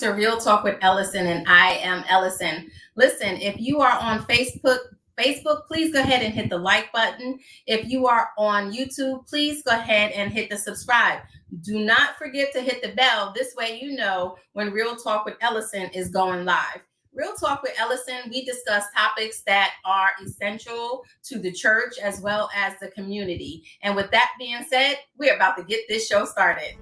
to Real Talk with Ellasin, and I am Ellasin. Listen, if you are on Facebook, please go ahead and hit the like button. If you are on YouTube, please go ahead and hit the subscribe. Do not forget to hit the bell. This way you know when Real Talk with Ellasin is going live. Real Talk with Ellasin, we discuss topics that are essential to the church as well as the community. And with that being said, we're about to get this show started.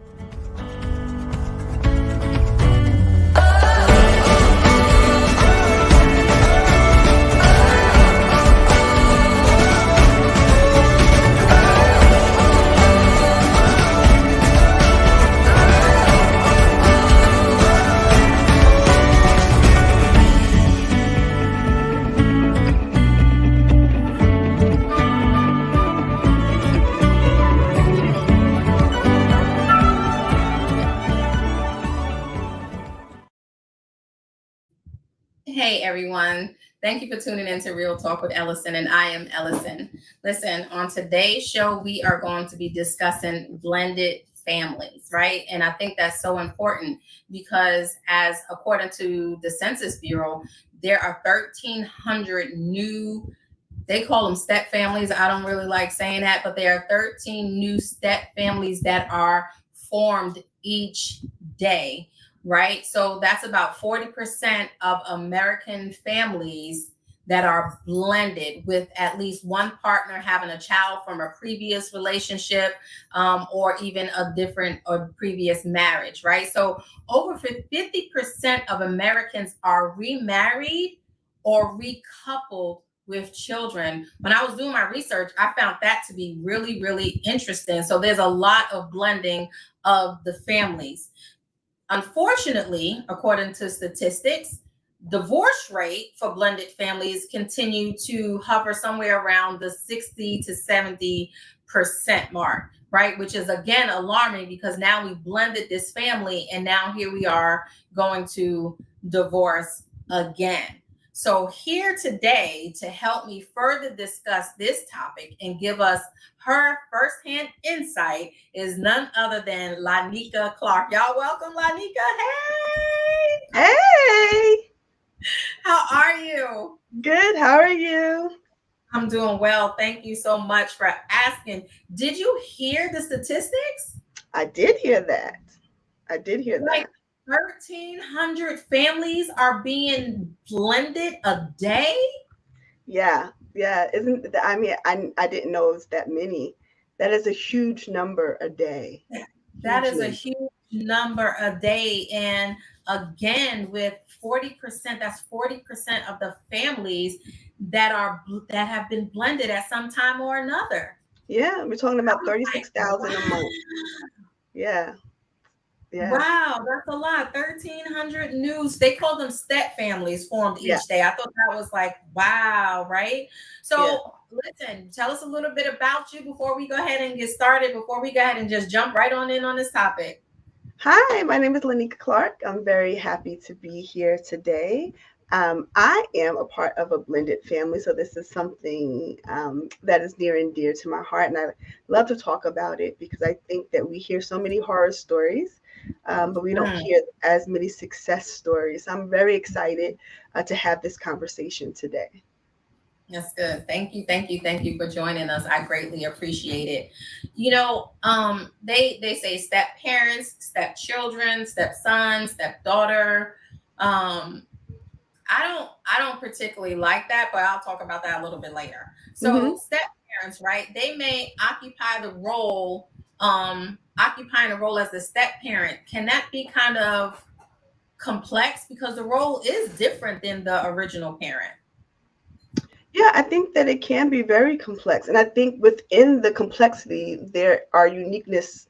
Hey everyone, thank you for tuning in to Real Talk with Ellasin, and I am Ellasin. Listen, on today's show, we are going to be discussing blended families, right? And I think that's so important because as according to the Census Bureau, there are 1,300 new, they call them step families. I don't really like saying that, but there are 13 new step families that are formed each day. Right. So that's about 40% of American families that are blended with at least one partner having a child from a previous relationship or even a different or previous marriage. Right. So over 50% of Americans are remarried or recoupled with children. When I was doing my research, I found that to be really, really interesting. So there's a lot of blending of the families. Unfortunately, according to statistics, divorce rate for blended families continue to hover somewhere around the 60 to 70% mark, right? Which is again alarming because now we blended this family and now here we are going to divorce again. So here today to help me further discuss this topic and give us her firsthand insight is none other than Lanika Clark. Y'all welcome Lanika. Hey! Hey! How are you? Good. How are you? I'm doing well. Thank you so much for asking. Did you hear the statistics? I did hear that. I did hear Like that. 1,300 families are being blended a day? Yeah. Yeah. I didn't know it was that many. That is a huge number a day. That is a Hugely. huge number a day. And again, with 40%, that's 40% of the families that have been blended at some time or another. Yeah. We're talking I about was like, 36,000 a month. Yeah. Yeah. wow, that's a lot. 1,300 news. They call them step families formed Yeah. each day. I thought that was like, wow, right? Yeah. So listen, tell us a little bit about you before we go ahead and get started, before we go ahead and just jump right on in on this topic. Hi, my name is Lanika Clark. I'm very happy to be here today. I am a part of a blended family, so this is something that is near and dear to my heart, and I love to talk about it because I think that we hear so many horror stories, but we don't Mm. hear as many success stories. I'm very excited to have this conversation today. That's good. Thank you, thank you, thank you for joining us. I greatly appreciate it. They say step parents, step children, step son, step daughter. Um, I don't particularly like that, but I'll talk about that a little bit later. Hmm. So step parents, right? They may occupying the role as the step parent. Can that be kind of complex because the role is different than the original parent? Yeah, I think that it can be very complex. And I think within the complexity, there are uniqueness,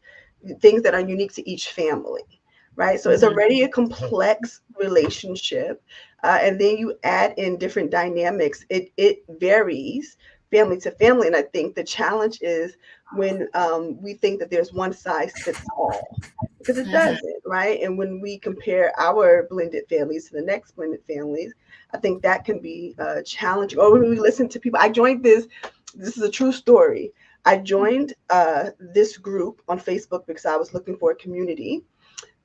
things that are unique to each family, right? So it's Mhm. already a complex relationship. And then you add in different dynamics. It varies family to family. And I think the challenge is when we think that there's one size fits all, because it Mhm. doesn't, right? And when we compare our blended families to the next blended families, I think that can be challenging. Or when we listen to people, I joined this. This is a true story. I joined this group on Facebook because I was looking for a community,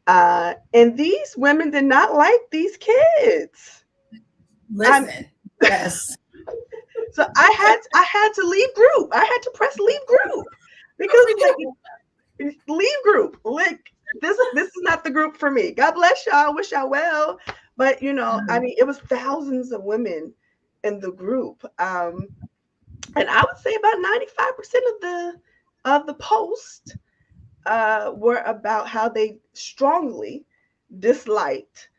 And these women did not like these kids. I'm Listen, yes. so I had to leave group. I had to press leave group Good because for like you. leave group. Like this is not the group for me. God bless y'all. Wish y'all well. But I Mhm. mean, it was thousands of women in the group. And I would say about 95% of the post were about how they strongly disliked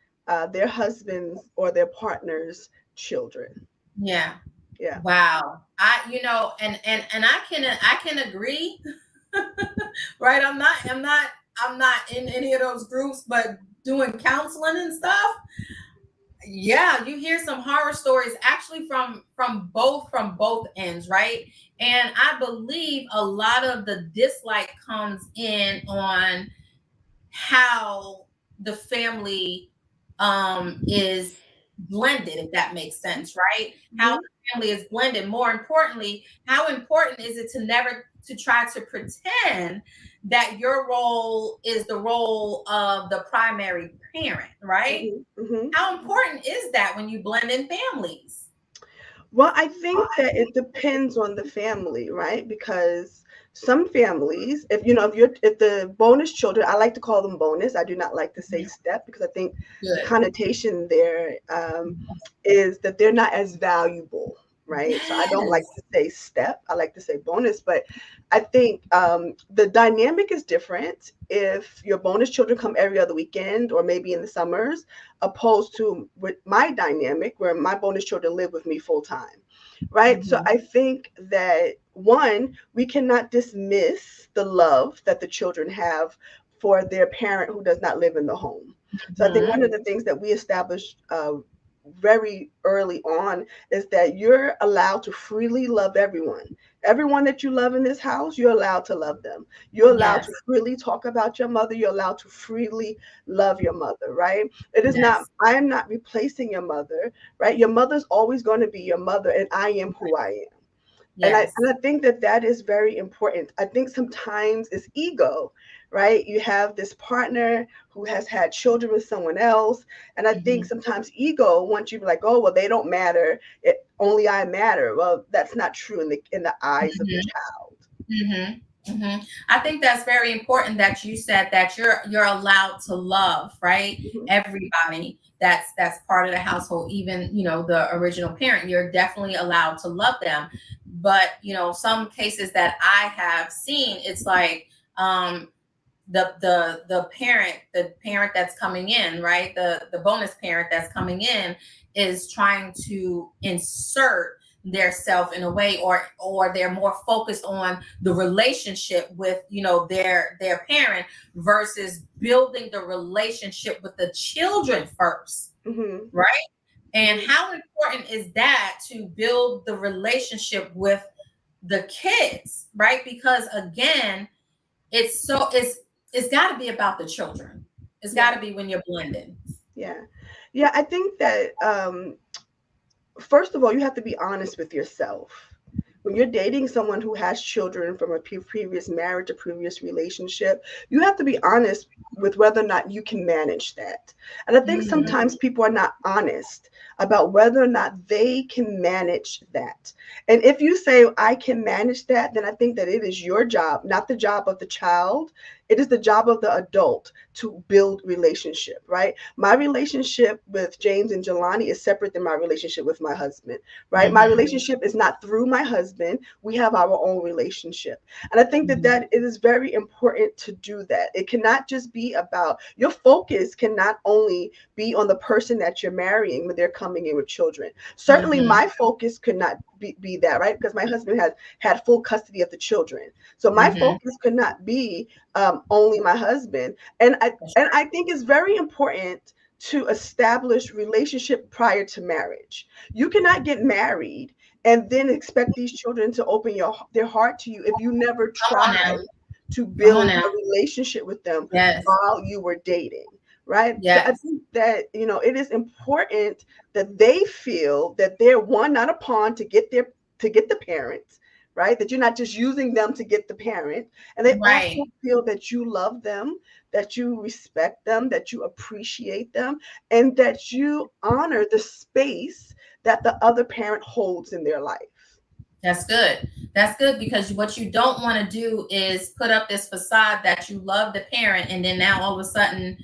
their husbands or their partners' children. Yeah. Yeah. Wow. And I can agree. Right. I'm not in any of those groups, but doing counseling and stuff. Yeah, you hear some horror stories actually from both ends, right? And I believe a lot of the dislike comes in on how the family is blended, if that makes sense, right? How Hmm. the family is blended. More importantly, how important is it to never to try to pretend that your role is the role of the primary parent, right? Hmm. Hmm. How important is that when you blend in families? Well, I think that it depends on the family, right? Because some families, if the bonus children, I like to call them bonus. I do not like to say step because I think the Good. connotation there is that they're not as valuable, right? So I don't like Yes. to say step. I like to say bonus, but I think the dynamic is different if your bonus children come every other weekend or maybe in the summers, opposed to with my dynamic where my bonus children live with me full time, right? So Mhm. I think that one, we cannot dismiss the love that the children have for their parent who does not live in the home. So I think one Mhm. of the things that we established very early on is that you're allowed to freely love everyone. Everyone that you love in this house, you're allowed to love them. You're allowed to Yes. freely talk about your mother. You're allowed to freely love your mother, right? It is not, Yes. I am not replacing your mother, right? Your mother's always going to be your mother, and I am who I am. And I, Yes. and I think that that is very important. I think sometimes it's ego, right? You have this partner who has had children with someone else. And I think Mhm. sometimes ego wants you to be like, oh, well, they don't matter. Only I matter. Well, that's not true in the eyes of the Mhm. child. Mhm. Mhm. I think that's very important that you said that you're allowed to love, right? Hmm. Everybody that's part of the household, even, the original parent, you're definitely allowed to love them. But, some cases that I have seen, it's like the parent that's coming in, right, the bonus parent that's coming in is trying to insert their self in a way, or they're more focused on the relationship with their parent versus building the relationship with the children first, Hmm. right? And Hmm. how important is that to build the relationship with the kids, right? Because again, it's got to be about the children. It's got Yeah. to be when you're blending. Yeah. Yeah. I think that first of all, you have to be honest with yourself. When you're dating someone who has children from a previous marriage, a previous relationship, you have to be honest with whether or not you can manage that. And I think Mhm. sometimes people are not honest about whether or not they can manage that. And if you say, I can manage that, then I think that it is your job, not the job of the child. It is the job of the adult to build relationship, right? My relationship with James and Jelani is separate than my relationship with my husband, right? My Mhm. relationship is not through my husband. We have our own relationship. And I think that Mhm. it is very important to do that. It cannot just be about your focus cannot only be on the person that you're marrying when they're coming in with children. Certainly Mhm. my focus could not be that, right? Because my husband has had full custody of the children. So my Mhm. focus could not be only my husband. And I think it's very important to establish relationship prior to marriage. You cannot get married and then expect these children to open their heart to you if you never Come on try now. to Come on build now. a relationship with them Yes. while you were dating, right? So I Yes. think that it is important that they feel that they're one, not a pawn to get the parents, right? That you're not just using them to get the parent, and they also Right. feel that you love them, that you respect them, that you appreciate them, and that you honor the space that the other parent holds in their life. That's good. That's good because what you don't want to do is put up this facade that you love the parent, and then now all of a sudden,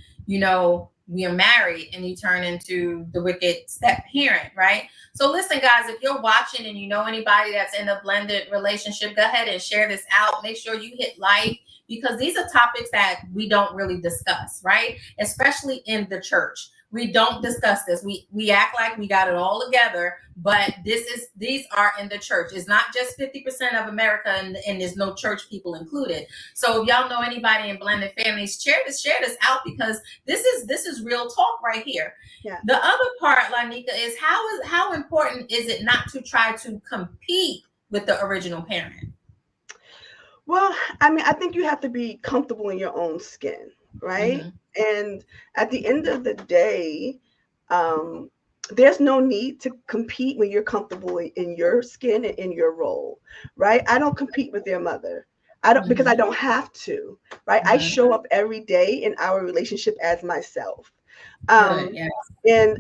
we are married and you turn into the wicked step parent, right? So listen, guys, if you're watching and you know anybody that's in a blended relationship, go ahead and share this out. Make sure you hit like, because these are topics that we don't really discuss, right? Especially in the church. We don't discuss this. We act like we got it all together, but these are in the church. It's not just 50% of America, and there's no church people included. So if y'all know anybody in blended families, share this out, because this is real talk right here. Yeah. The other part, Lanika, is how important is it not to try to compete with the original parent? Well, I mean, I think you have to be comfortable in your own skin, right? And at the end of the day, there's no need to compete when you're comfortable in your skin and in your role, right? I don't compete with their mother. I don't, because I don't have to, right? I show up every day in our relationship as myself. Good, yes.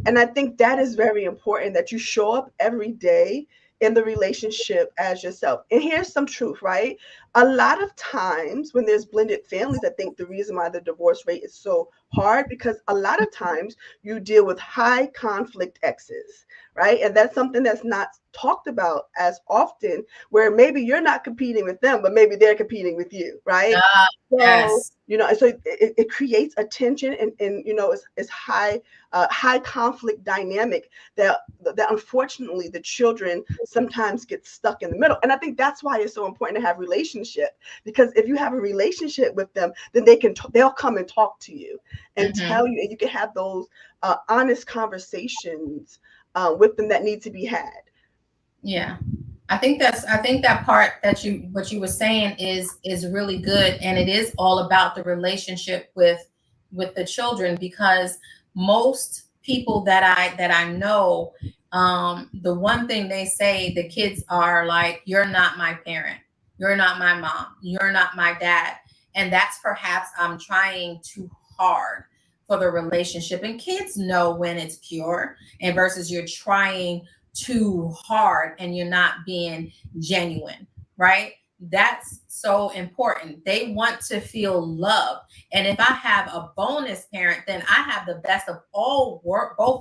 And I think that is very important, that you show up every day in the relationship as yourself. And here's some truth, right? A lot of times when there's blended families, I think the reason why the divorce rate is so hard, because a lot of times you deal with high conflict exes, right? And that's something that's not talked about as often, where maybe you're not competing with them, but maybe they're competing with you, right? So, Yes. so it creates a tension, and it's high conflict dynamic that unfortunately the children sometimes get stuck in the middle. And I think that's why it's so important to have relationship, because if you have a relationship with them, then they'll come and talk to you and tell you, and you can have those honest conversations with them that need to be had. Yeah. I think that part that what you were saying is really good, and it is all about the relationship with the children, because most people that I know, the one thing they say, the kids are like, "You're not my parent, you're not my mom, you're not my dad," and that's perhaps I'm trying too hard for the relationship. And kids know when it's pure, and versus you're trying too hard and you're not being genuine, right? That's so important. They want to feel loved. And if I have a bonus parent, then I have the best of both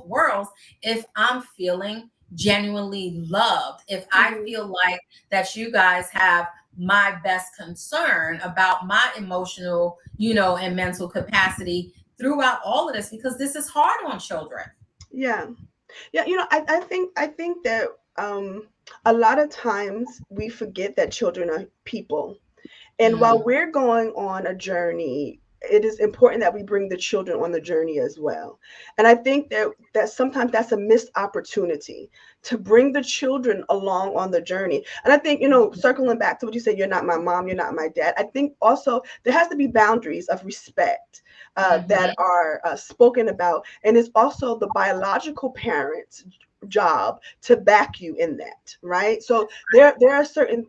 worlds if I'm feeling genuinely loved. If I feel like that you guys have my best concern about my emotional, and mental capacity throughout all of this, because this is hard on children. Yeah. Yeah, I think that a lot of times we forget that children are people. And while we're going on a journey, it is important that we bring the children on the journey as well. And I think that sometimes that's a missed opportunity, to bring the children along on the journey. And I think, circling back to what you said, you're not my mom, you're not my dad. I think also there has to be boundaries of respect that are spoken about. And it's also the biological parents' job to back you in that, right? So there's certain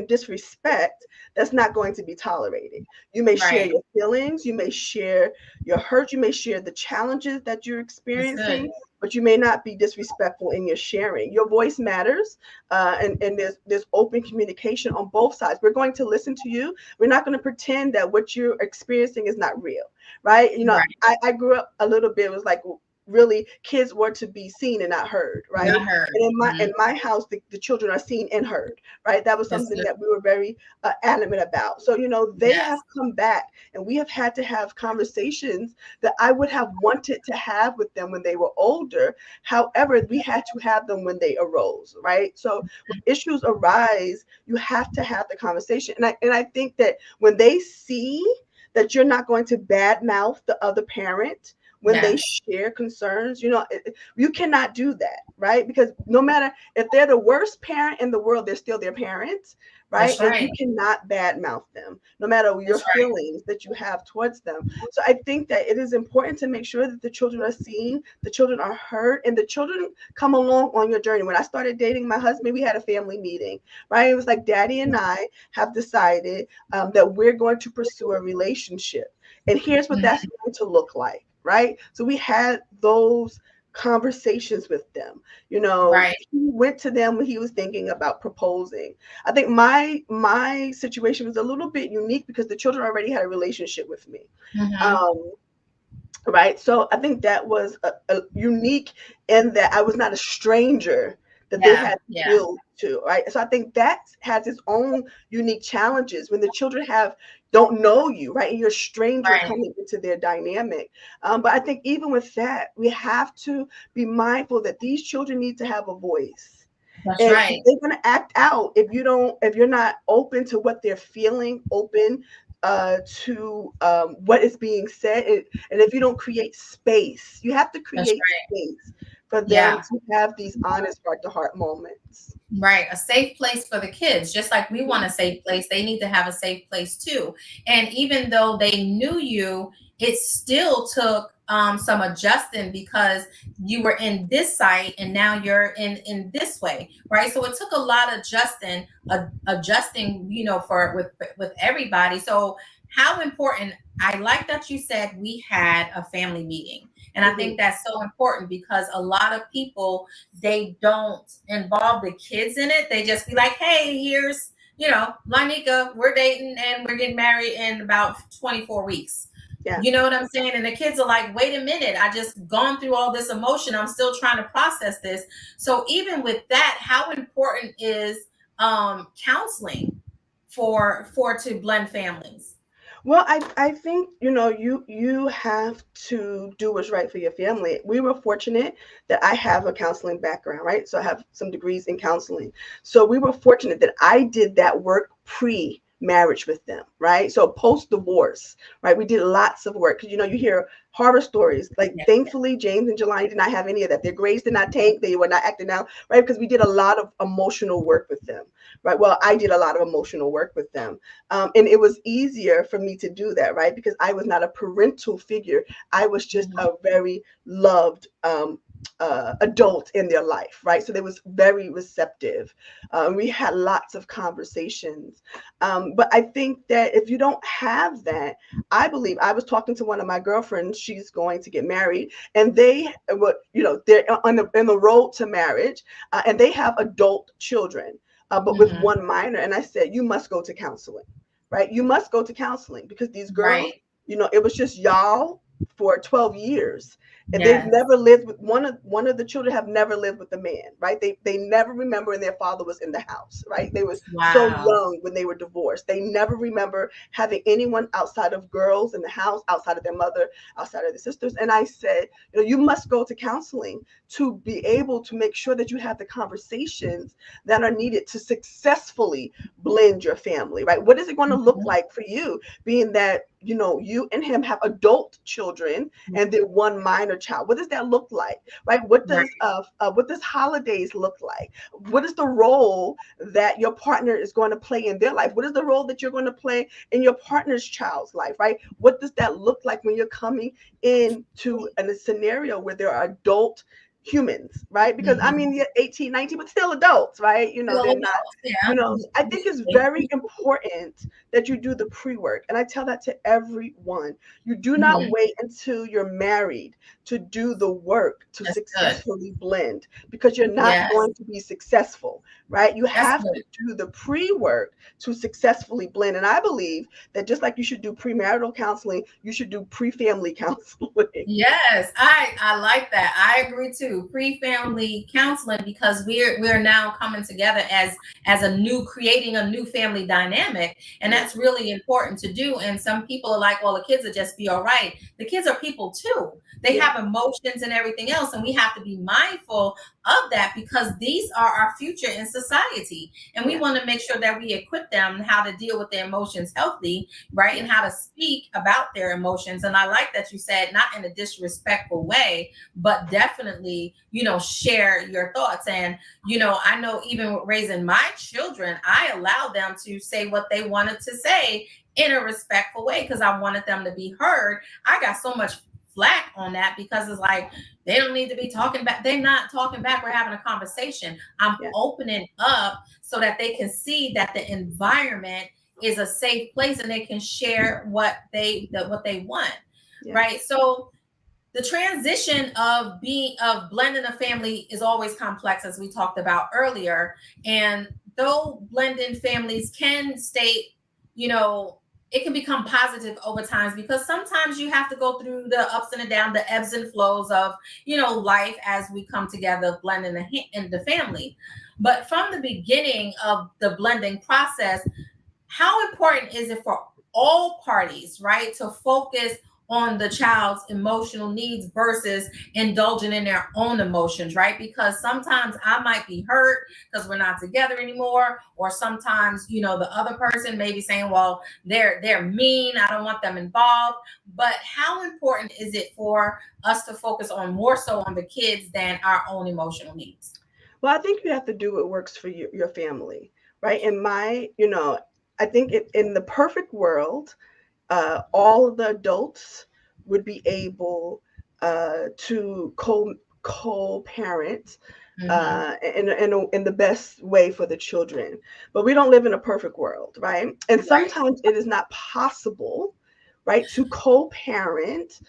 disrespect that's not going to be tolerated. You may share Right. your feelings, you may share your hurt, you may share the challenges that you're That's good. experiencing, but you may not be disrespectful in your sharing. Your voice matters, and there's open communication on both sides. We're going to listen to you. We're not going to pretend that what you're experiencing is not real, right? Right. I grew up a little bit. It was like, really, kids were to be seen and not heard, right? Not heard. And in my house, the children are seen and heard, right? That was That's something good. that we were very adamant about. So they have Yes. come back, and we have had to have conversations that I would have wanted to have with them when they were older. However, we had to have them when they arose, right? So when issues arise, you have to have the conversation. And I think that when they see that you're not going to badmouth the other parent when they Yes. share concerns, you cannot do that, right? Because no matter if they're the worst parent in the world, they're still their parents, right? That's And you right. cannot badmouth them, no matter your That's right. feelings that you have towards them. So I think that it is important to make sure that the children are seen, the children are heard, and the children come along on your journey. When I started dating my husband, we had a family meeting, right? It was like, Daddy and I have decided that we're going to pursue a relationship. and here's what that's Mhm. going to look like, right? So we had those conversations with them. You know, Right. he went to them when he was thinking about proposing. I think my situation was a little bit unique because the children already had a relationship with me. Hmm. Um, right? So I think that was a unique in that I was not a stranger that they Yeah. had to Yeah. build to, right? So I think that has its own unique challenges when the children have don't know you, right? And you're a stranger Right. coming into their dynamic. But I think even with that, we have to be mindful that these children need to have a voice. That's And right. they're gonna act out if you're not open to what they're feeling, open to what is being said, and if you don't create space, you have to That's create right. space for them Yeah. to have these honest heart to heart moments. Right. A safe place for the kids. Just like we want a safe place, they need to have a safe place too. And even though they knew you, it still took some adjusting because you were in this site and now you're in this way, right? So it took a lot of adjusting, for with everybody. So how important, I like that you said we had a family meeting. And I Hmm. think that's so important because a lot of people, they don't involve the kids in it. They just be like, hey, here's, Lanika, we're dating and we're getting married in about 24 weeks. Yeah. You know what I'm saying? And the kids are like, wait a minute, I just gone through all this emotion. I'm still trying to process this. So even with that, how important is counseling for to blend families? Well, I think you have to do what's right for your family. We were fortunate that I have a counseling background, right? So I have some degrees in counseling. So we were fortunate that I did that work pre marriage with them, right? So post divorce, right? We did lots of work because you hear horror stories. Like Yeah. thankfully, James and Jelani did not have any of that. Their grades did not tank. They were not acting out, right? Because we did a lot of emotional work with them, right? Well, I did a lot of emotional work with them. And it was easier for me to do that, right? Because I was not a parental figure. I was just Mhm. a very loved adult in their life, right? So they was very receptive. We had lots of conversations. But I think that if you don't have that, I believe I was talking to one of my girlfriends. She's going to get married, and they're in the road to marriage, and they have adult children, but with Mhm. one minor. And I said, you must go to counseling, right? You must go to counseling because these girls, Right. it was just y'all for 12 years. And they've Yes. never lived with one of the children have never lived with a man, right? They never remember when their father was in the house, right? They were so Wow. young when they were divorced. They never remember having anyone outside of girls in the house, outside of their mother, outside of the sisters. And I said, you must go to counseling to be able to make sure that you have the conversations that are needed to successfully blend your family, right? What is it going to look Mhm. like for you, being that you and him have adult children and then one minor child? What does that look like, right? Right. What does holidays look like? What is the role that your partner is going to play in their life? What is the role that you're going to play in your partner's child's life, right? What does that look like when you're coming into a scenario where there are adult humans, right? Because I Mhm. mean, they're 18, 19, but still adults, right? Still They're not, adults, yeah. I think it's very important that you do the pre-work. And I tell that to everyone. You do not Mhm. wait until you're married to do the work to That's good. successfully blend, because you're not Yes, going to be successful, right? You that's have good. to do the pre-work to successfully blend. And I believe that just like you should do premarital counseling, you should do pre-family counseling. Yes, I like that. I agree too. Pre-family counseling because we're now coming together as a new creating a new family dynamic, and Yeah, that's really important to do. And some people are like, well, the kids will just be all right. The kids are people too. They yeah, have emotions and everything else, and we have to be mindful of that because these are our future in society, and we yeah, want to make sure that we equip them how to deal with their emotions healthy, right? And how to speak about their emotions. And I like that you said not in a disrespectful way, but definitely, share your thoughts. And, I know even with raising my children, I allow them to say what they wanted to say in a respectful way because I wanted them to be heard. I got so much flack on that because it's like they don't need to be talking back. They're not talking back. We're having a conversation. I'm yeah, opening up so that they can see that the environment is a safe place and they can share what they want, Yeah. right? So the transition of blending a family is always complex, as we talked about earlier. And though blending families can stay, you know, it can become positive over times, because sometimes you have to go through the ups and the downs, the ebbs and flows of, life as we come together blending in the family. But from the beginning of the blending process, how important is it for all parties, right, to focus on the child's emotional needs versus indulging in their own emotions, right? Because sometimes I might be hurt because we're not together anymore, or sometimes, the other person may be saying, well, they're mean, I don't want them involved. But how important is it for us to focus on more so on the kids than our own emotional needs? Well, I think you have to do what works for your family, right? In my, I think in the perfect world, all of the adults would be able to co-parent Mm-hmm. in the best way for the children. But we don't live in a perfect world, right? And Right. sometimes it is not possible, right, to co-parent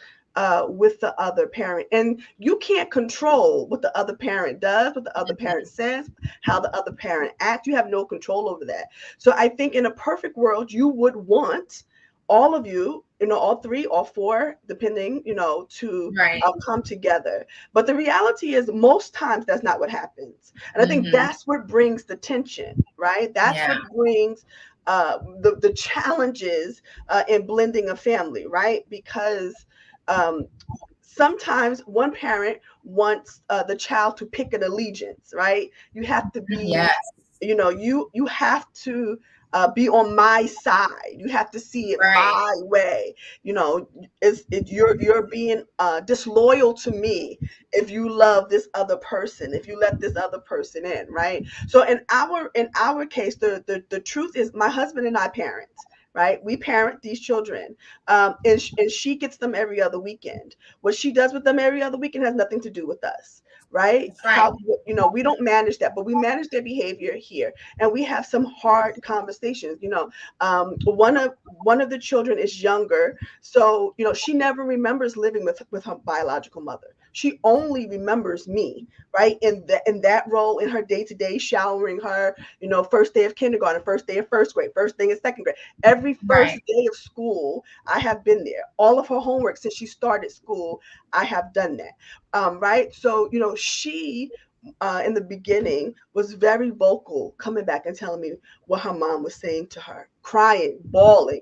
with the other parent. And you can't control what the other parent does, what the other parent says, how the other parent acts. You have no control over that. So I think in a perfect world, you would want all of you, all three, all four, depending, to Right. come together. But the reality is, most times that's not what happens. And I think Mm-hmm. that's what brings the tension, right? That's Yeah. what brings the challenges in blending a family, right? Because um, sometimes one parent wants the child to pick an allegiance, right? You have to be, Yes. you have to be on my side. You have to see it Right. my way. You're being disloyal to me if you love this other person, if you let this other person in, right? So in our case, the truth is, my husband and I parent. Right, we parent these children, and she gets them every other weekend. What she does with them every other weekend has nothing to do with us, right? That's right. We don't manage that, but we manage their behavior here, and we have some hard conversations. One of the children is younger, so she never remembers living with her biological mother. She only remembers me, right? In that role, in her day to day, showering her, first day of kindergarten, first day of first grade, first day of second grade, every first Right. day of school, I have been there. All of her homework since she started school, I have done that. Right. So, she, in the beginning, was very vocal, coming back and telling me what her mom was saying to her, crying, bawling,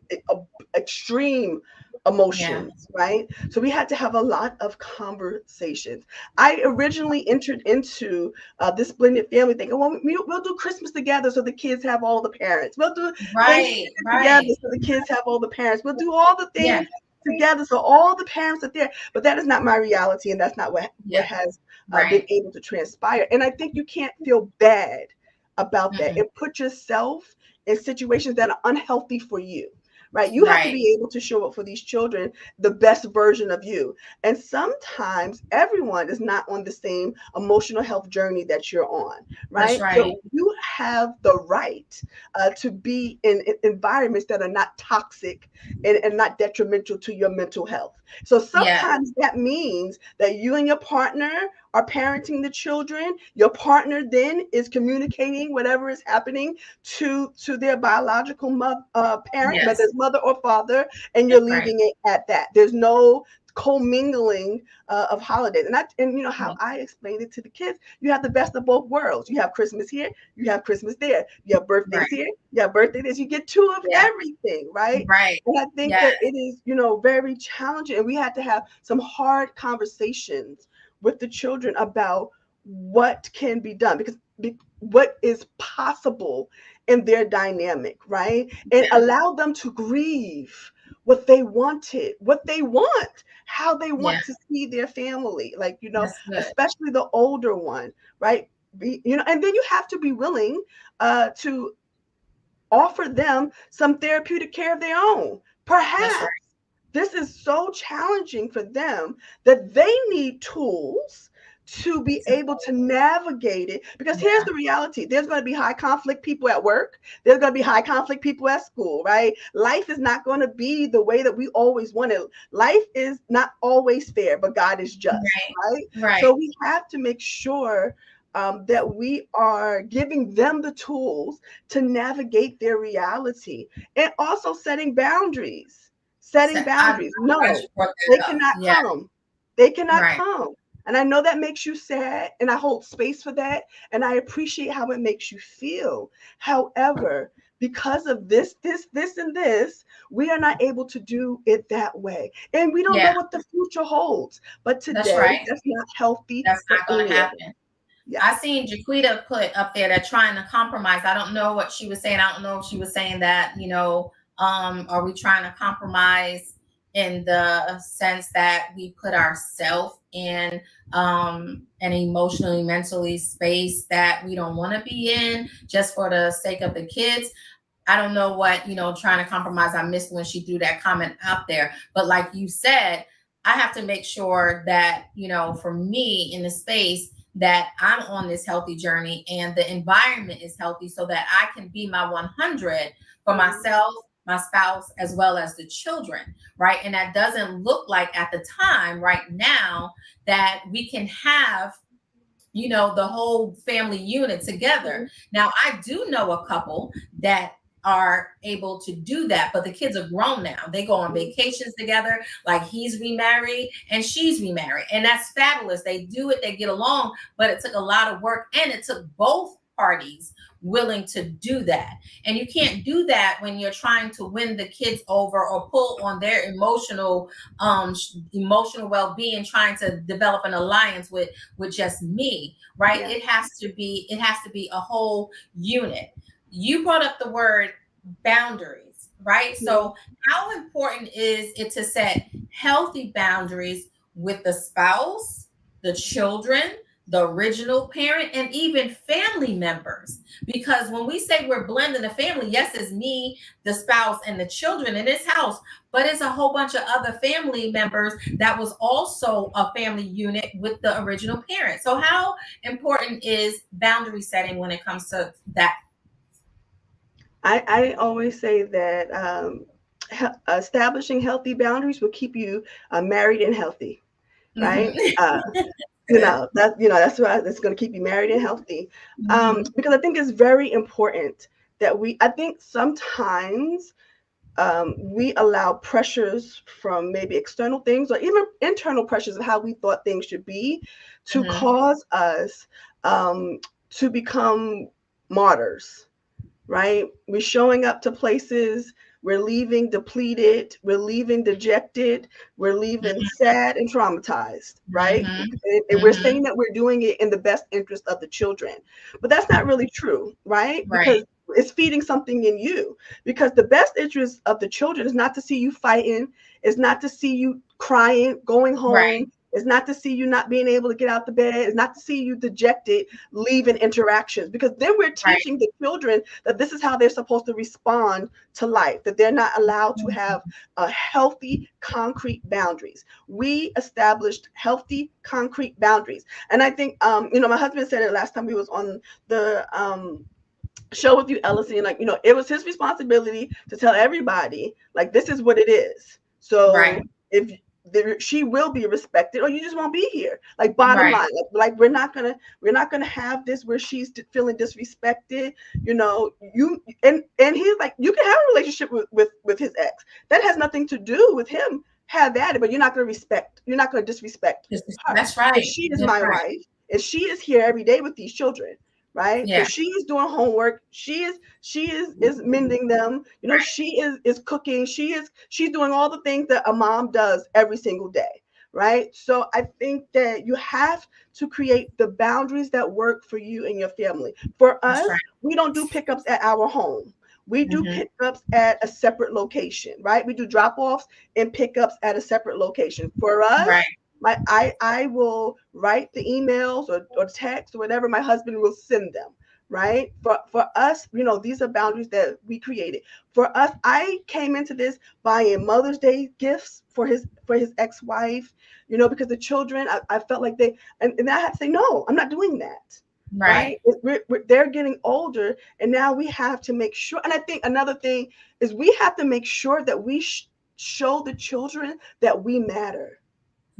extreme Yeah. emotions, right? So we had to have a lot of conversations. I originally entered into this blended family thing. Well, we'll do Christmas together so the kids have all the parents. We'll do Right. Thanksgiving together Right. so the kids have all the parents. We'll do all the Yeah. things together so all the parents are there. But that is not my reality, and that's not what Yeah. has been Right. able to transpire. And I think you can't feel bad about that Mm-mm. and put yourself in situations that are unhealthy for you. Right? You have to Right. be able to show up for these children the best version of you. And sometimes everyone is not on the same emotional health journey that you're on, That's right? right. So you have the right to be in environments that are not toxic and not detrimental to your mental health. So Yeah. sometimes that means that you and your partner are parenting the children. Your partner then is communicating whatever is happening to their biological parent, whether Yes. it's mother or father, and you're That's right. leaving it at that. There's no commingling of holidays. And how Mhm. I explained it to the kids, you have the best of both worlds. You have Christmas here, you have Christmas there. You have birthdays Right. here, you have birthdays. You get two of Yeah. everything, right? Right. And I think Yeah. that it is, very challenging. And we had to have some hard conversations with the children about what can be done, because what is possible in their dynamic, right? And Yeah. allow them to grieve what they wanted, what they want, how they Yeah. want to see their family, like, That's good. especially the older one, right? And then you have to be willing to offer them some therapeutic care of their own. That's right. Perhaps this is so challenging for them that they need tools to be able to navigate it. Because here's Yeah. the reality: there's going to be high conflict people at work, there's going to be high conflict people at school, right? Life is not going to be the way that we always want it. Life is not always fair, but God is just, Right. right? Right. So we have to make sure that we are giving them the tools to navigate their reality, and also setting boundaries. So Setting I'm boundaries. glad No, you brought they that up. cannot Yeah. come. They cannot Right. come. And I know that makes you sad, and I hold space for that. And I appreciate how it makes you feel. However, because of this, and this, we are not able to do it that way. And we don't know Yeah. what the future holds. But That's today, right. that's not healthy That's for not going to any of us. happen. I Yes. seen Jaquita put up there that trying to compromise. I don't know what she was saying. I don't know if she was saying that, are we trying to compromise in the sense that we put ourselves in an emotionally, mentally space that we don't want to be in just for the sake of the kids. I don't know what, trying to compromise. I missed when she threw that comment out there. But like you said, I have to make sure that, for me in the space, that I'm on this healthy journey and the environment is healthy so that I can be my 100 for Mhm. myself, my spouse, as well as the children, right? And that doesn't look like at the time right now that we can have the whole family unit together. Mhm. Now, I do know a couple that are able to do that, but the kids are grown now. They go on Mhm. vacations together, like he's remarried and she's remarried. And that's fabulous. They do it, they get along, but it took a lot of work and it took both parties willing to do that. And you can't do that when you're trying to win the kids over or pull on their emotional well-being, trying to develop an alliance with just me, right? Yeah. It has to be a whole unit. You brought up the word boundaries, right? Mhm. So how important is it to set healthy boundaries with the spouse, the children, the original parent, and even family members? Because when we say we're blending the family, yes, it's me, the spouse, and the children in this house, but it's a whole bunch of other family members that was also a family unit with the original parent. So how important is boundary setting when it comes to that? I always say that establishing healthy boundaries will keep you married and healthy, right? Mm-hmm. That's why that's going to keep you married and healthy. Mm-hmm. Because I think it's very important that I think sometimes we allow pressures from maybe external things or even internal pressures of how we thought things should be to Mm-hmm. cause us to become martyrs, right? We're showing up to places, we're leaving depleted, we're leaving dejected, we're leaving sad and traumatized, right? Mm-hmm. And we're Mm-hmm. saying that we're doing it in the best interest of the children. But that's not really true, right? Right. Because it's feeding something in you. Because the best interest of the children is not to see you fighting, is not to see you crying, going Right. home, is not to see you not being able to get out the bed, is not to see you dejected, leaving interactions. Because then we're Right. teaching the children that this is how they're supposed to respond to life, that they're not allowed to have a healthy, concrete boundaries. We established healthy, concrete boundaries. And I think, my husband said it last time we was on the show with you, Ellasin, like, it was his responsibility to tell everybody, like, this is what it is. Right. So if she will be respected or you just won't be here, like, bottom Right. line, like we're not gonna have this where she's feeling disrespected. You and he's like, you can have a relationship with his ex, that has nothing to do with him, have at it, but you're not going to disrespect her, That's because right. she is That's my right. wife and she is here every day with these children, right? So Yeah. she is doing homework. She is mending them. She is cooking. She's doing all the things that a mom does every single day, right? So I think that you have to create the boundaries that work for you and your family. For That's us, right. we don't do pickups at our home. We do Mm-hmm. pickups at a separate location, right? We do drop offs and pickups at a separate location. For Right. us, I will write the emails or text or whatever. My husband will send them, right? For us, these are boundaries that we created. For us, I came into this buying Mother's Day gifts for his ex-wife, because the children, I felt like and I had to say, no, I'm not doing that. Right? Right. They're getting older, and now we have to make sure. And I think another thing is we have to make sure that we show the children that we matter,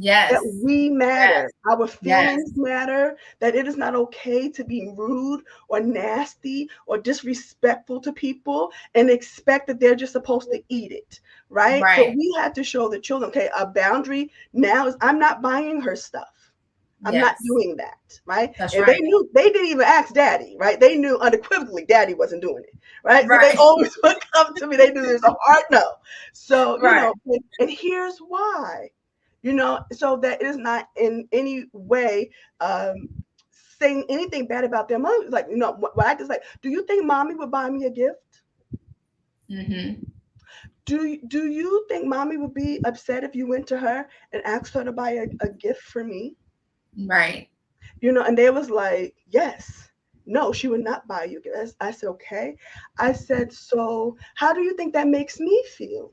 that Yes. we matter, Yes. our Yes. feelings matter, that it is not okay to be rude or nasty or disrespectful to people and expect that they're just supposed to eat it, right? So Right. we had to show the children, okay, a boundary now is I'm not buying her stuff. I'm not Yes. doing that, right? That's And they right. knew, they didn't even ask daddy, right? They knew unequivocally daddy wasn't doing it, right? So they Right. always would come to me. They knew there's a hard no. So, Right. and here's why, so that it is not in any way saying anything bad about their mom. Like, what I just like, do you think mommy would buy me a gift? Mm-hmm. Do you think mommy would be upset if you went to her and asked her to buy a gift for me? Right. And they was like, yes. No, she would not buy you gifts. I said, okay. I said, so how do you think that makes me feel?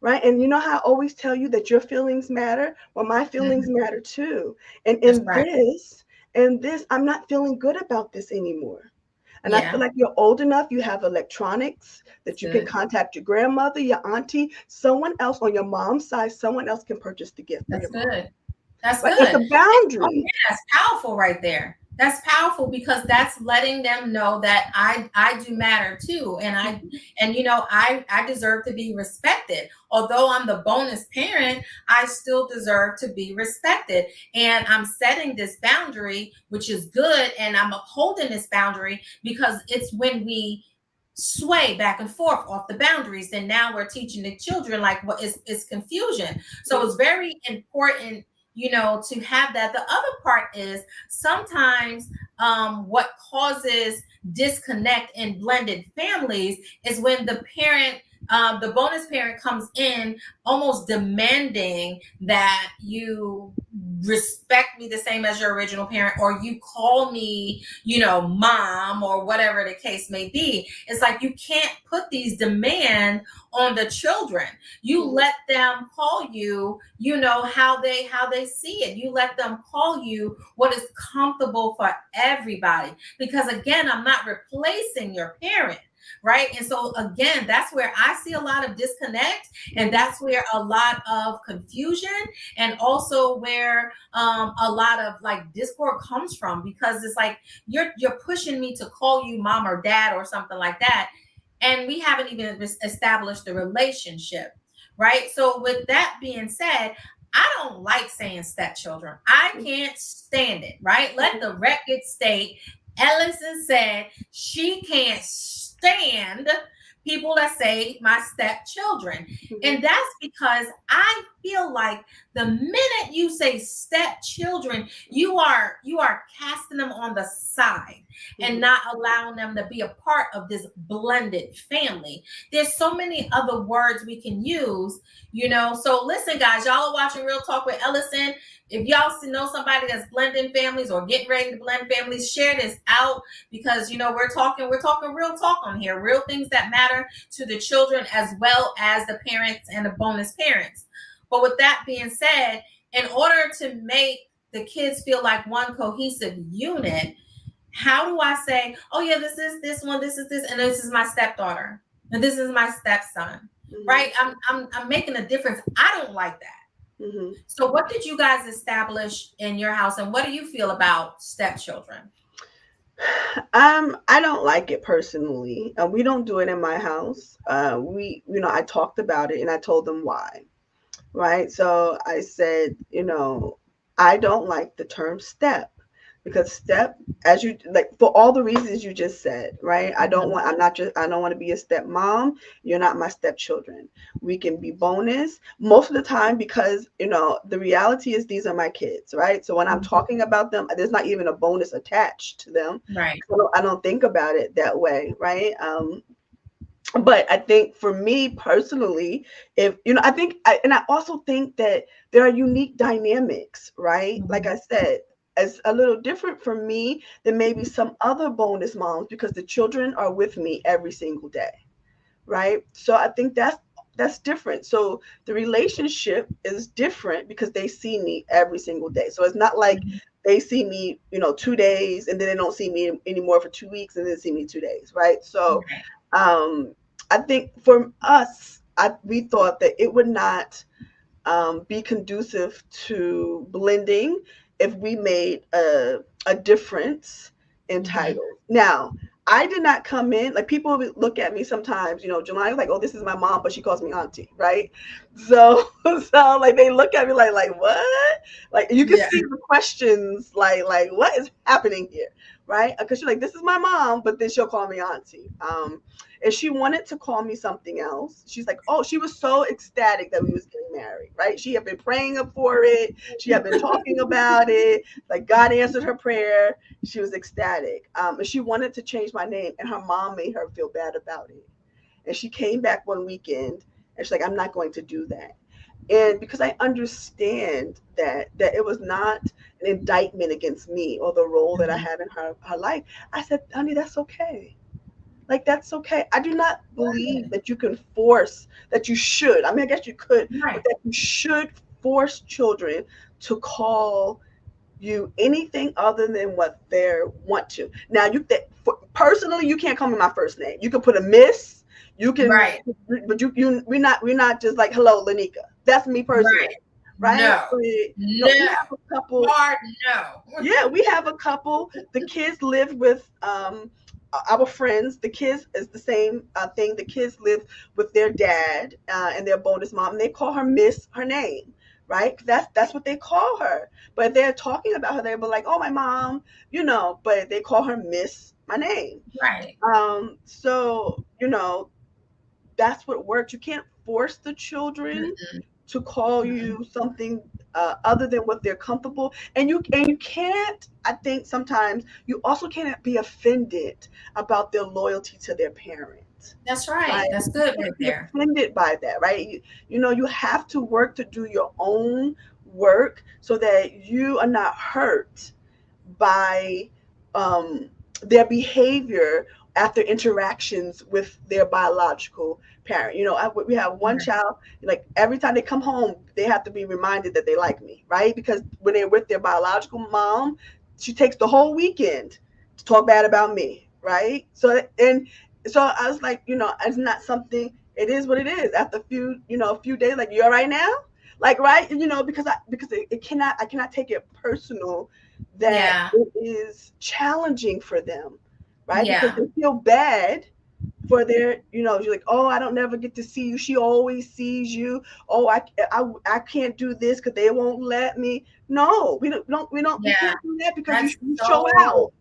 Right. And you know how I always tell you that your feelings matter? Well, my feelings Mhm. matter too. And That's in right. this, I'm not feeling good about this anymore. And I feel Yeah. like you're old enough, you have electronics That's that you can good. contact your grandmother, your auntie, someone else on your mom's side, someone else can purchase the gift for That's your mom. good. That's Right? It's good. a Oh boundary. yeah, that's powerful right there. That's powerful because that's letting them know that I do matter too, and I deserve to be respected. Although I'm the bonus parent, I still deserve to be respected, and I'm setting this boundary, which is good, and I'm upholding this boundary because it's when we sway back and forth off the boundaries, then now we're teaching the children like what is confusion. So it's very important, to have that. The other part is sometimes what causes disconnect in blended families is when the bonus parent comes in almost demanding that you respect me the same as your original parent, or you call me, mom, or whatever the case may be. It's like you can't put these demands on the children. You Mhm. let them call you, how they see it. You let them call you what is comfortable for everybody. Because again, I'm not replacing your parent. Right. And so again, that's where I see a lot of disconnect, and that's where a lot of confusion, and also where a lot of like discord comes from, because it's like you're pushing me to call you mom or dad or something like that, and we haven't even established the relationship, right? So with that being said, I don't like saying stepchildren. I can't stand it, right? Let the record state Ellison said she can't stand people that say my stepchildren. Mhm. And that's because I feel like the minute you say stepchildren, you are casting them on the side and Mhm. not allowing them to be a part of this blended family. There's so many other words we can use. So listen, guys, y'all are watching Real Talk with Ellison. If y'all know somebody that's blending families or getting ready to blend families, share this out, because we're talking real talk on here, real things that matter to the children as well as the parents and the bonus parents. But with that being said, in order to make the kids feel like one cohesive unit, how do I say, oh yeah, this is this one, this is this, and this is my stepdaughter, and this is my stepson, Mhm. right? I'm making a difference. I don't like that. Mhm. So what did you guys establish in your house, and what do you feel about stepchildren? I don't like it personally. We don't do it in my house. I talked about it and I told them why. Right. So I said, I don't like the term step, because step, as you like, for all the reasons you just said, right? Mhm. I don't want to be a stepmom. You're not my stepchildren. We can be bonus most of the time, because, the reality is these are my kids, right? So when I'm Mhm. talking about them, there's not even a bonus attached to them. Right. I don't think about it that way, right? But I think for me personally, if I think, and I also think that there are unique dynamics, right? Like Mhm. I said, as a little different for me than maybe some other bonus moms because the children are with me every single day, right? So I think that's different. So the relationship is different because they see me every single day. So it's not like they see me, 2 days and then they don't see me anymore for 2 weeks and then see me 2 days, right? So Right. um, I think for us, we thought that it would not be conducive to blending if we made a difference in Mhm. titles. Now, I did not come in like people look at me sometimes. Jelani's like, "Oh, this is my mom," but she calls me auntie, right? So, so like they look at me like what? Like you can Yeah. see the questions, like what is happening here, right? Because she's like, "This is my mom," but then she'll call me auntie. And she wanted to call me something else. She's like, oh, she was so ecstatic that we was getting married, right? She had been praying for it. She had been talking about it. Like God answered her prayer. She was ecstatic. And she wanted to change my name, and her mom made her feel bad about it. And she came back one weekend, and she's like, I'm not going to do that. And because I understand that it was not an indictment against me or the role that I Mhm. had in her life, I said, honey, that's okay. Like that's okay. I do not believe that you can force that you should. I mean, I guess you could, but Right. that you should force children to call you anything other than what they want to. Now, personally, you can't call me my first name. You can put a miss. You can, Right. but we're not just like hello, Lanika. That's me personally, Right. right? No. But, we No. have a couple. Hard no. Yeah, we have a couple. The kids live with our friends. The kids is the same thing. The kids live with their dad and their bonus mom, and they call her Miss her name, right? That's what they call her. But they're talking about her. They're like, "Oh, my mom," but they call her Miss my name. Right. So that's what works. You can't force the children Mm-mm. to call Mm-mm. you something other than what they're comfortable, and you can't. I think sometimes you also can't be offended about their loyalty to their parent, That's right? right. That's You good right can't be there. offended by that, right? You have to work to do your own work so that you are not hurt by um, their behavior after interactions with their biological parent. We have one Right. child, like every time they come home, they have to be reminded that they like me, right? Because when they're with their biological mom, she takes the whole weekend to talk bad about me, right? So I was like, it's not something. It is what it is. After a few days, like you all right now, like right, because it cannot. I cannot take it personal that Yeah. it is challenging for them, right? Because Yeah. they feel bad for you're like, oh, I don't never get to see you. She always sees you. Oh, I can't do this because they won't let me. No, we Yeah. can't do that because you, That's you show so out.